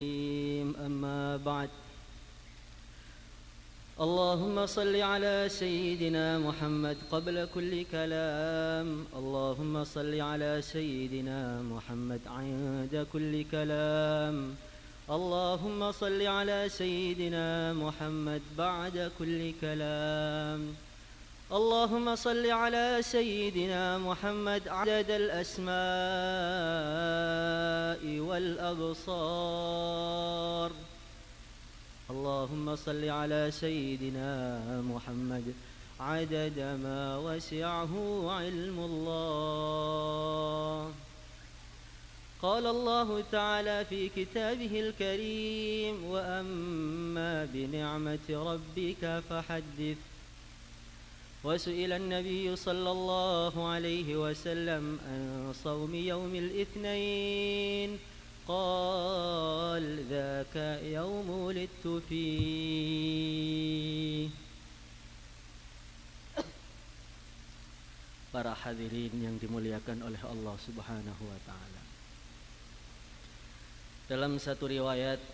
أما بعد اللهم صل على سيدنا محمد قبل كل كلام. اللهم صل على سيدنا محمد عند كل كلام. اللهم صل على سيدنا محمد بعد كل كلام. اللهم صل على سيدنا محمد عدد الأسماء والأبصار. اللهم صل على سيدنا محمد عدد ما وسعه علم الله. قال الله تعالى في كتابه الكريم: وأما بنعمة ربك فحدث. وسئل النبي صلى الله عليه وسلم عن صوم يوم الاثنين قال: ذاك يوم ولدت فيه. Para hadirin yang dimuliakan oleh Allah Subhanahu wa taala. Dalam satu riwayat,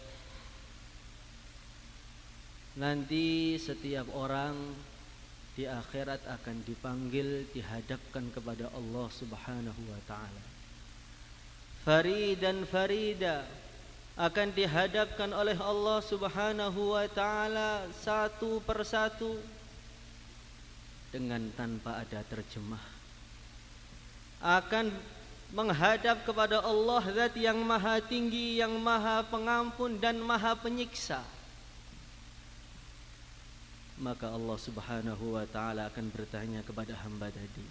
nanti setiap orang di akhirat akan dipanggil, dihadapkan kepada Allah Subhanahu wa taala. Faridan farida, akan dihadapkan oleh Allah Subhanahu wa taala satu persatu dengan tanpa ada terjemah. Akan menghadap kepada Allah Zat yang maha tinggi, yang maha pengampun dan maha penyiksa. Maka Allah Subhanahu wa ta'ala akan bertanya kepada hamba tadi: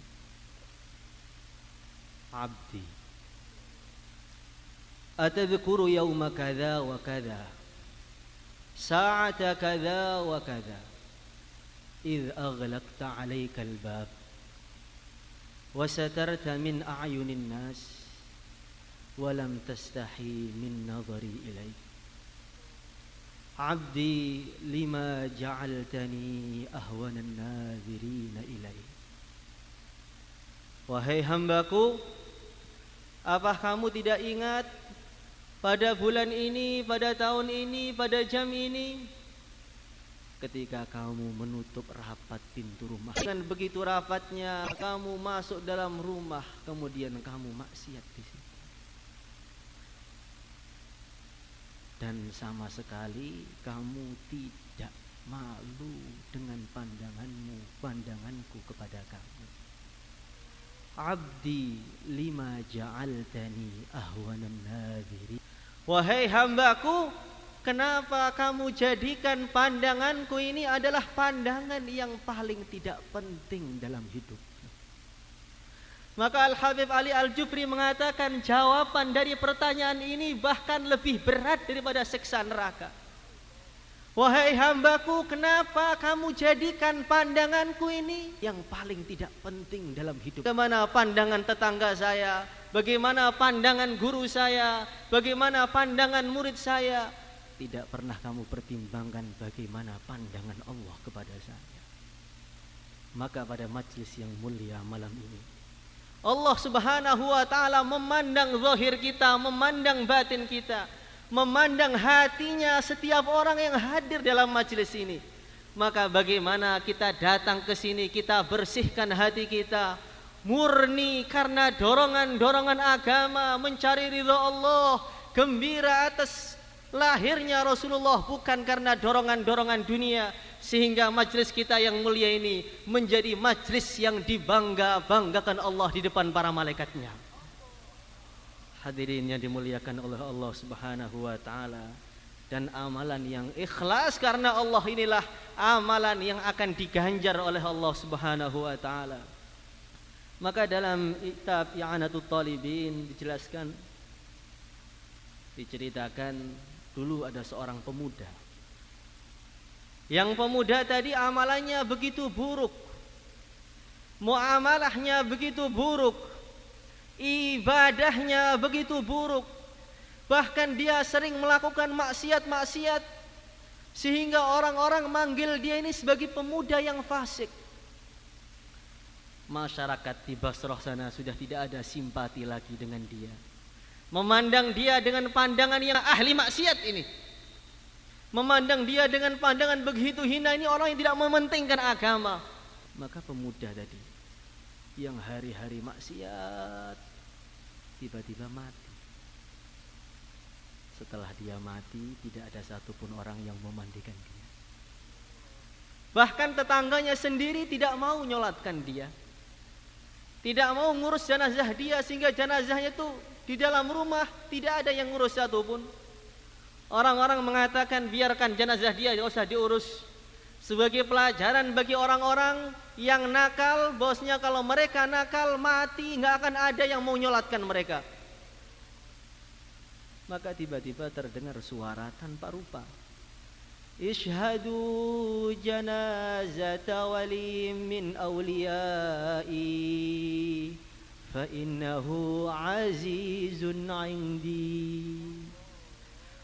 Abdi, atadhkuru yawma kadha wa kadha, sa'ata kadha wa kadha, idh aghlaqta alayka al-bab, wa satarta min a'yunin nas, wa lam tastahi min nadhari ilayk. Abdi, lima ja'altani ahwanan nadhirina ilai. Wahai hambaku, apa kamu tidak ingat pada bulan ini, pada tahun ini, pada jam ini, ketika kamu menutup rapat pintu rumah, dengan begitu rapatnya kamu masuk dalam rumah, kemudian kamu maksiat di situ. Dan sama sekali kamu tidak malu dengan pandanganku kepada kamu. Abdi, lima ja'altani ahwanan nadhiri. Wahai hambaku, kenapa kamu jadikan pandanganku ini adalah pandangan yang paling tidak penting dalam hidup? Maka Al-Habib Ali Al-Jufri mengatakan jawaban dari pertanyaan ini bahkan lebih berat daripada siksa neraka. Wahai hambaku, kenapa kamu jadikan pandanganku ini yang paling tidak penting dalam hidup? Bagaimana pandangan tetangga saya? Bagaimana pandangan guru saya? Bagaimana pandangan murid saya? Tidak pernah kamu pertimbangkan bagaimana pandangan Allah kepada saya. Maka pada majlis yang mulia malam ini, Allah Subhanahu wa ta'ala memandang zahir kita, memandang batin kita, memandang hatinya setiap orang yang hadir dalam majelis ini. Maka bagaimana kita datang ke sini, kita bersihkan hati kita murni karena dorongan-dorongan agama, mencari ridha Allah, gembira atas lahirnya Rasulullah, bukan karena dorongan-dorongan dunia, sehingga majlis kita yang mulia ini menjadi majlis yang dibangga-banggakan Allah di depan para malaikatnya. Hadirin yang dimuliakan oleh Allah Subhanahu wa ta'ala. Dan amalan yang ikhlas karena Allah inilah amalan yang akan diganjar oleh Allah Subhanahu wa ta'ala. Maka dalam kitab I'anatul Talibin diceritakan dulu ada seorang pemuda. Yang pemuda tadi amalannya begitu buruk, muamalahnya begitu buruk, ibadahnya begitu buruk, bahkan dia sering melakukan maksiat-maksiat, sehingga orang-orang manggil dia ini sebagai pemuda yang fasik. Masyarakat di Basrah sana sudah tidak ada simpati lagi dengan dia. memandang dia dengan pandangan yang ahli maksiat ini, memandang dia dengan pandangan begitu hina, ini orang yang tidak mementingkan agama. Maka pemuda tadi yang hari-hari maksiat tiba-tiba mati. Setelah dia mati, tidak ada satupun orang yang memandikan dia. Bahkan tetangganya sendiri tidak mau nyolatkan dia, tidak mau ngurus jenazah dia, sehingga jenazahnya itu di dalam rumah tidak ada yang ngurus satupun. Orang-orang mengatakan biarkan jenazah dia, tidak usah diurus. Sebagai pelajaran bagi orang-orang yang nakal, bosnya kalau mereka nakal mati nggak akan ada yang mau nyolatkan mereka. Maka tiba-tiba terdengar suara tanpa rupa, Ishhadu janazata wali min awliyai fa innahu azizun indi.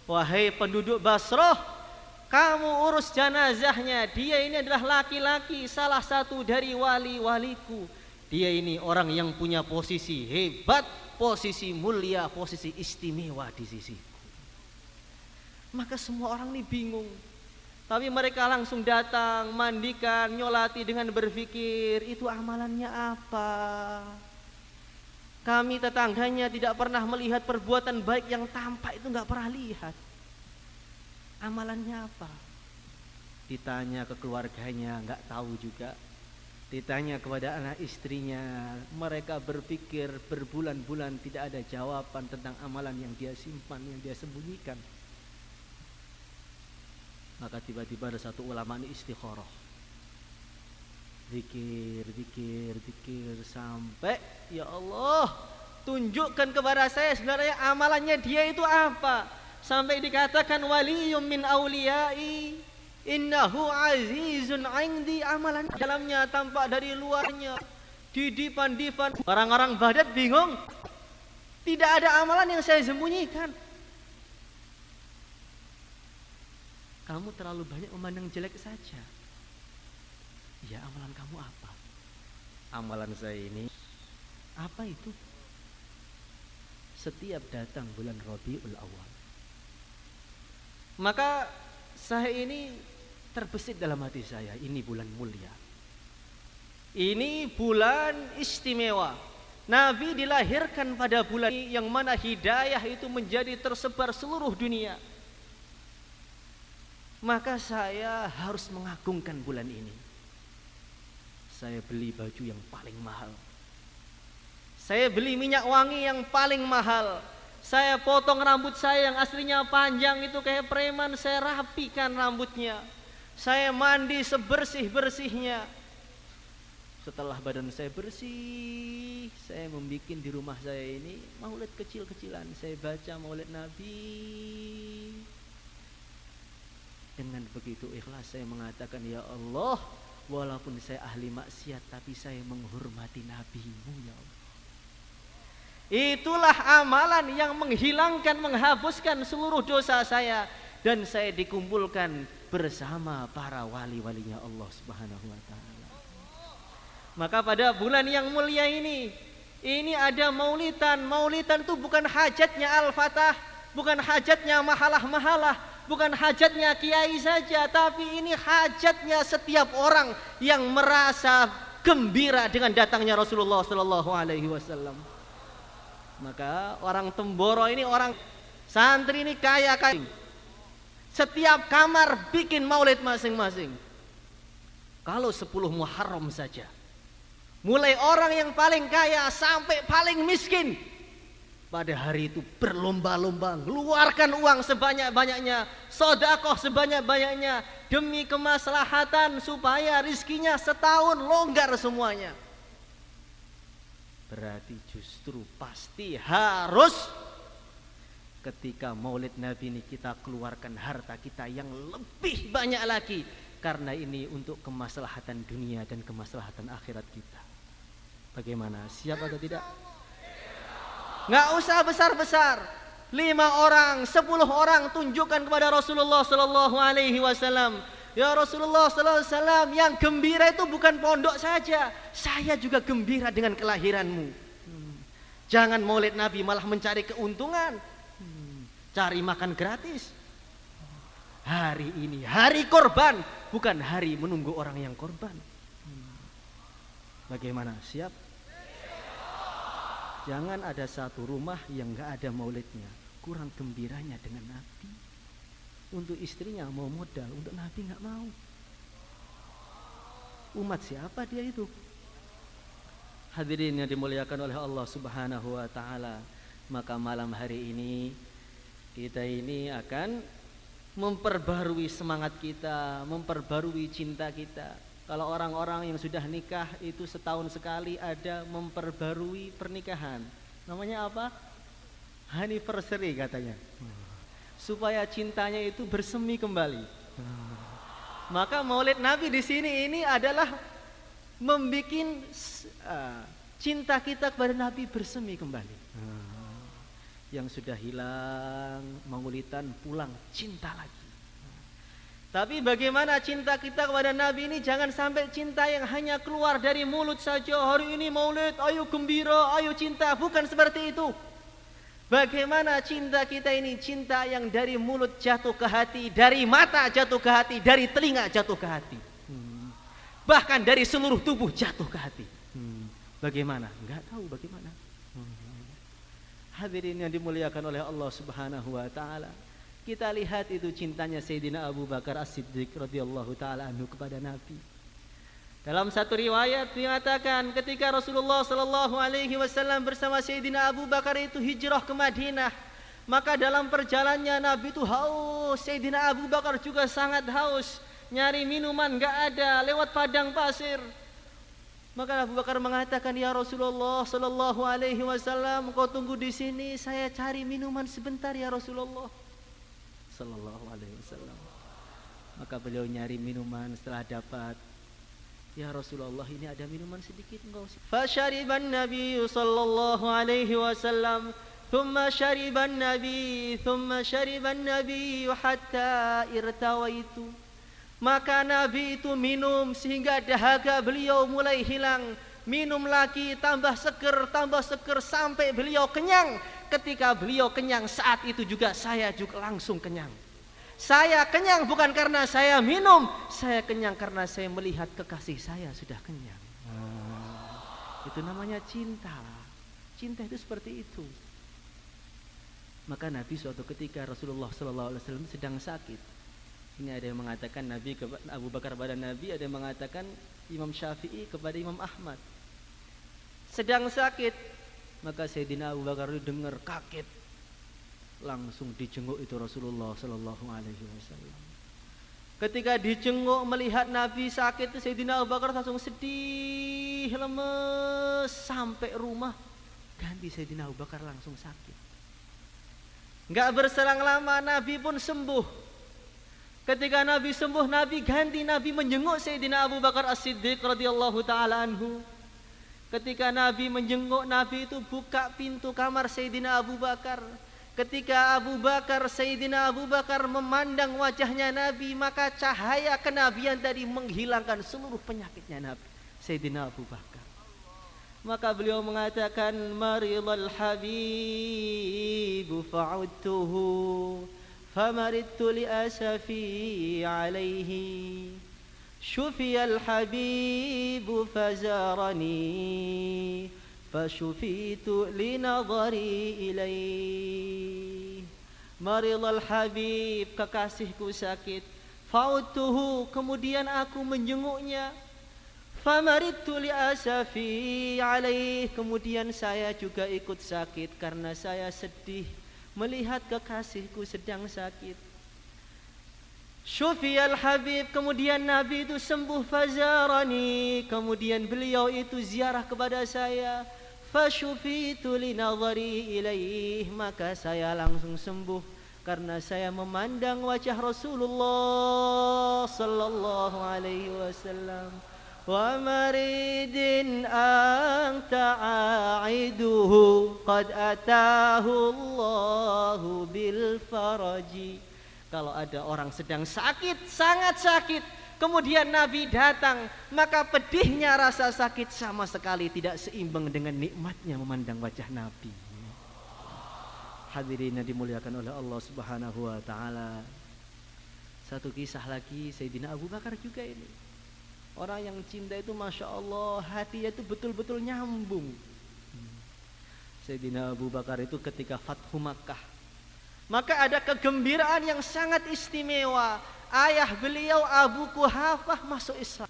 Wahai penduduk Basrah, kamu urus jenazahnya. Dia ini adalah laki-laki, salah satu dari wali-waliku. Dia ini orang yang punya posisi hebat, posisi mulia, posisi istimewa di sisiku. Maka semua orang ini bingung. Tapi mereka langsung datang, mandikan, nyolati dengan berpikir, itu amalannya apa? Kami tetangganya tidak pernah melihat perbuatan baik yang tampak, itu nggak pernah lihat. Amalannya apa? Ditanya ke keluarganya, nggak tahu juga. Ditanya kepada anak istrinya, mereka berpikir berbulan-bulan tidak ada jawaban tentang amalan yang dia simpan, yang dia sembunyikan. Maka tiba-tiba ada satu ulama ini istikharah, zikir sampai, ya Allah, tunjukkan kepada saya sebenarnya amalannya dia itu apa. Sampai dikatakan waliyum min awliyai innahu azizun indi. Amalan dalamnya tampak dari luarnya didipan-dipan. Orang-orang Baghdad bingung, tidak ada amalan yang saya sembunyikan. Kamu terlalu banyak memandang jelek saja. Ya, amalan kamu apa? Amalan saya ini, apa itu? Setiap datang bulan Rabiul Awal, maka saya ini terbesit dalam hati saya, ini bulan mulia, ini bulan istimewa. Nabi dilahirkan pada bulan ini, yang mana hidayah itu menjadi tersebar seluruh dunia. Maka saya harus mengagungkan bulan ini. Saya beli baju yang paling mahal, saya beli minyak wangi yang paling mahal, saya potong rambut saya yang aslinya panjang itu kayak preman, saya rapikan rambutnya, saya mandi sebersih-bersihnya. Setelah badan saya bersih, saya membuat di rumah saya ini maulid kecil-kecilan. Saya baca maulid Nabi. Dengan begitu ikhlas saya mengatakan, ya Allah, walaupun saya ahli maksiat, tapi saya menghormati Nabi-Mu, ya Allah. Itulah amalan yang menghilangkan, menghapuskan seluruh dosa saya, dan saya dikumpulkan bersama para wali-walinya Allah Subhanahu wa ta'ala. Maka pada bulan yang mulia ini ada maulidan. Maulidan itu bukan hajatnya Al-Fatah, bukan hajatnya mahalah-mahalah, bukan hajatnya kiai saja, tapi ini hajatnya setiap orang yang merasa gembira dengan datangnya Rasulullah sallallahu alaihi wasallam. Maka orang Temboro ini, orang santri ini kaya. Setiap kamar bikin maulid masing-masing. Kalau 10 Muharram saja, mulai orang yang paling kaya sampai paling miskin, pada hari itu berlomba-lomba mengeluarkan uang sebanyak-banyaknya, sedekah sebanyak-banyaknya, demi kemaslahatan supaya rizkinya setahun longgar semuanya. Berarti justru pasti harus ketika maulid Nabi ini kita keluarkan harta kita yang lebih banyak lagi, karena ini untuk kemaslahatan dunia dan kemaslahatan akhirat kita. Bagaimana? Siap atau tidak? Nggak usah besar-besar. 5 orang, 10 orang tunjukkan kepada Rasulullah sallallahu alaihi wasallam. Ya Rasulullah sallallahu alaihi wasallam, yang gembira itu bukan pondok saja, saya juga gembira dengan kelahiranmu. Jangan maulid Nabi malah mencari keuntungan, cari makan gratis. Hari ini hari korban, bukan hari menunggu orang yang korban. Bagaimana? Siap? Jangan ada satu rumah yang gak ada maulidnya. Kurang gembiranya dengan Nabi. Untuk istrinya mau modal, untuk Nabi gak mau. Umat siapa dia itu? Hadirin yang dimuliakan oleh Allah Subhanahu wa taala, maka malam hari ini kita ini akan memperbarui semangat kita, memperbarui cinta kita. Kalau orang-orang yang sudah nikah itu setahun sekali ada memperbarui pernikahan. Namanya apa? Anniversary katanya. Supaya cintanya itu bersemi kembali. Maka Maulid Nabi di sini ini adalah membikin cinta kita kepada Nabi bersemi kembali. Yang sudah hilang maulidan pulang cinta lagi. Tapi bagaimana cinta kita kepada Nabi ini jangan sampai cinta yang hanya keluar dari mulut saja. Hari ini maulid, ayo gembira, ayo cinta. Bukan seperti itu. Bagaimana cinta kita ini, cinta yang dari mulut jatuh ke hati, dari mata jatuh ke hati, dari telinga jatuh ke hati. Bahkan dari seluruh tubuh jatuh ke hati. Bagaimana? Enggak tahu bagaimana. Hadirin yang dimuliakan oleh Allah Subhanahu wa taala. Kita lihat itu cintanya Sayyidina Abu Bakar As-Siddiq radhiyallahu taala anhu kepada Nabi. Dalam satu riwayat dinyatakan ketika Rasulullah sallallahu alaihi wasallam bersama Sayyidina Abu Bakar itu hijrah ke Madinah, maka dalam perjalanannya Nabi itu haus, Sayyidina Abu Bakar juga sangat haus, nyari minuman enggak ada, lewat padang pasir. Maka Abu Bakar mengatakan, "Ya Rasulullah sallallahu alaihi wasallam, kau tunggu di sini, saya cari minuman sebentar ya Rasulullah." Sallallahu alaihi wasallam. Maka beliau nyari minuman, setelah dapat, "Ya Rasulullah, ini ada minuman sedikit engkau." Fasyariban Nabi sallallahu alaihi wasallam, thumma syariban Nabi hatta irtawaitu. Maka Nabi itu minum sehingga dahaga beliau mulai hilang. Minum lagi tambah seger sampai beliau kenyang. Ketika beliau kenyang saat itu juga saya juga langsung kenyang. Saya kenyang bukan karena saya minum, saya kenyang karena saya melihat kekasih saya sudah kenyang. Itu namanya cinta. Cinta itu seperti itu. Maka Nabi suatu ketika Rasulullah SAW sedang sakit. Ini ada yang mengatakan Nabi Abu Bakar kepada Nabi, ada yang mengatakan Imam Syafi'i kepada Imam Ahmad. Sedang sakit, maka Sayyidina Abu Bakar itu dengar kaget, langsung dijenguk itu Rasulullah Sallallahu Alaihi Wasallam. Ketika dijenguk melihat Nabi sakit, Sayyidina Abu Bakar langsung sedih, lemes sampai rumah. Ganti Sayyidina Abu Bakar langsung sakit. Enggak berselang lama Nabi pun sembuh. Ketika Nabi sembuh, Nabi menjenguk Sayyidina Abu Bakar As-Siddiq radhiyallahu taala anhu. Ketika Nabi menjenguk, Nabi itu buka pintu kamar Sayyidina Abu Bakar. Ketika Sayyidina Abu Bakar memandang wajahnya Nabi, maka cahaya kenabian tadi menghilangkan seluruh penyakitnya Nabi Sayyidina Abu Bakar. Maka beliau mengatakan, "Maridul habibu fa'udtuhu famaridtu li asafi alaihi. Syufiyal habibu fazarani fashufitu li nadhari ilaih." Maridul habib, kekasihku sakit. Fa'udtuhu, kemudian aku menjenguknya. Famaridtu li asafi alaih, kemudian saya juga ikut sakit karena saya sedih melihat kekasihku sedang sakit. Syufiyal habib, kemudian Nabi itu sembuh. Fazarani, kemudian beliau itu ziarah kepada saya. Fasyufitu li nadhari ilaih, maka saya langsung sembuh karena saya memandang wajah Rasulullah sallallahu alaihi wasallam. Wa maridin anta aiduhu qad atahu Allahu bil faraji Kalau ada orang sedang sakit, sangat sakit, kemudian Nabi datang, maka pedihnya rasa sakit sama sekali tidak seimbang dengan nikmatnya memandang wajah Nabi. Hadirin yang dimuliakan oleh Allah Subhanahu wa taala. Satu kisah lagi Sayyidina Abu Bakar juga ini. Orang yang cinta itu Masya Allah, hatinya itu betul-betul nyambung. Sayyidina Abu Bakar itu ketika Fathu Makkah, maka ada kegembiraan yang sangat istimewa. Ayah beliau Abu Quhafah masuk Islam.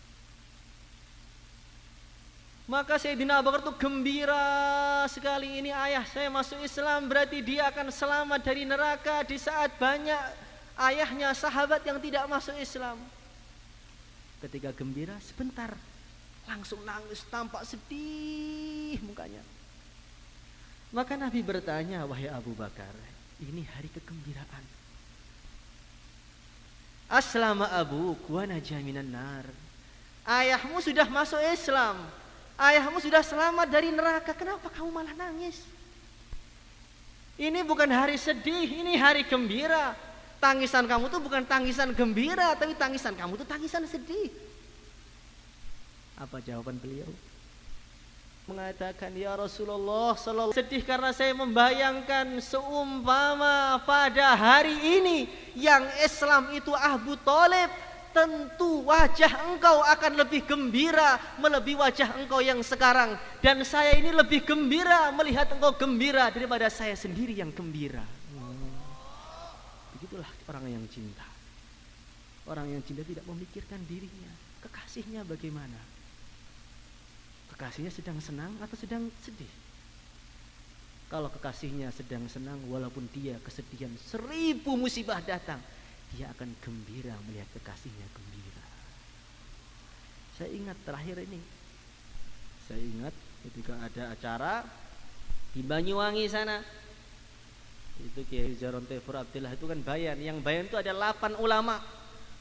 Maka Sayyidina Abu Bakar itu gembira sekali, ini ayah saya masuk Islam, berarti dia akan selamat dari neraka di saat banyak ayahnya sahabat yang tidak masuk Islam. Ketika gembira sebentar langsung nangis, tampak sedih mukanya. Maka Nabi bertanya, wahai Abu Bakar, ini hari kegembiraan. Aslama abuk wa naja minan nar. Ayahmu sudah masuk Islam, ayahmu sudah selamat dari neraka, kenapa kamu malah nangis? Ini bukan hari sedih, ini hari gembira. Tangisan kamu tuh bukan tangisan gembira, tapi tangisan kamu tuh tangisan sedih. Apa jawaban beliau? Mengatakan, ya Rasulullah sallallahu sedih karena saya membayangkan seumpama pada hari ini yang Islam itu Abu Thalib, tentu wajah engkau akan lebih gembira melebihi wajah engkau yang sekarang, dan saya ini lebih gembira melihat engkau gembira daripada saya sendiri yang gembira. Begitulah orang yang cinta. Orang yang cinta tidak memikirkan dirinya, kekasihnya bagaimana, kekasihnya sedang senang atau sedang sedih. Kalau kekasihnya sedang senang, walaupun dia kesedihan 1000 musibah datang, dia akan gembira melihat kekasihnya gembira. Saya ingat terakhir ini, saya ingat ketika ada acara di Banyuwangi sana, itu Kiai Zaron Tefur Abdillah itu kan bayan. Yang bayan itu ada 8 ulama,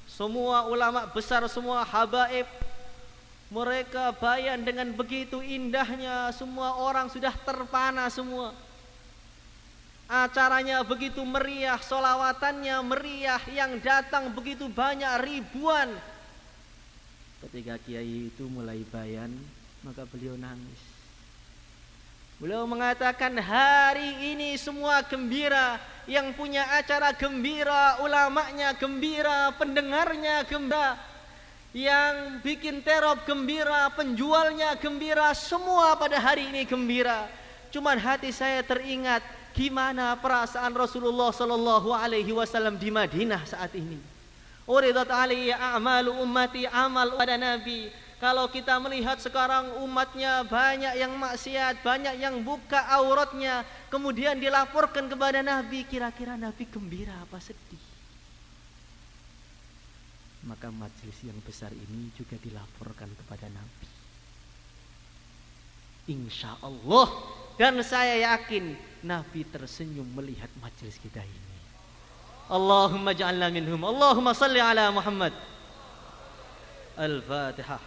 semua ulama besar, semua habaib. Mereka bayan dengan begitu indahnya, semua orang sudah terpana semua. Acaranya begitu meriah, solawatannya meriah, yang datang begitu banyak, ribuan. Ketika kiai itu mulai bayan, maka beliau nangis. Beliau mengatakan, hari ini semua gembira, yang punya acara gembira, ulamanya gembira, pendengarnya gembira, yang bikin terop gembira, penjualnya gembira, semua pada hari ini gembira. Cuman hati saya teringat gimana perasaan Rasulullah sallallahu alaihi wasallam di Madinah saat ini. Uridat alaihi a'malu ummati, amal pada Nabi. Kalau kita melihat sekarang umatnya banyak yang maksiat, banyak yang buka auratnya, kemudian dilaporkan kepada Nabi, kira-kira Nabi gembira apa sedih? Maka majelis yang besar ini juga dilaporkan kepada Nabi. Insya Allah, dan saya yakin Nabi tersenyum melihat majelis kita ini. Allahumma ja'alna minhum. Allahumma salli ala Muhammad. Al-Fatihah.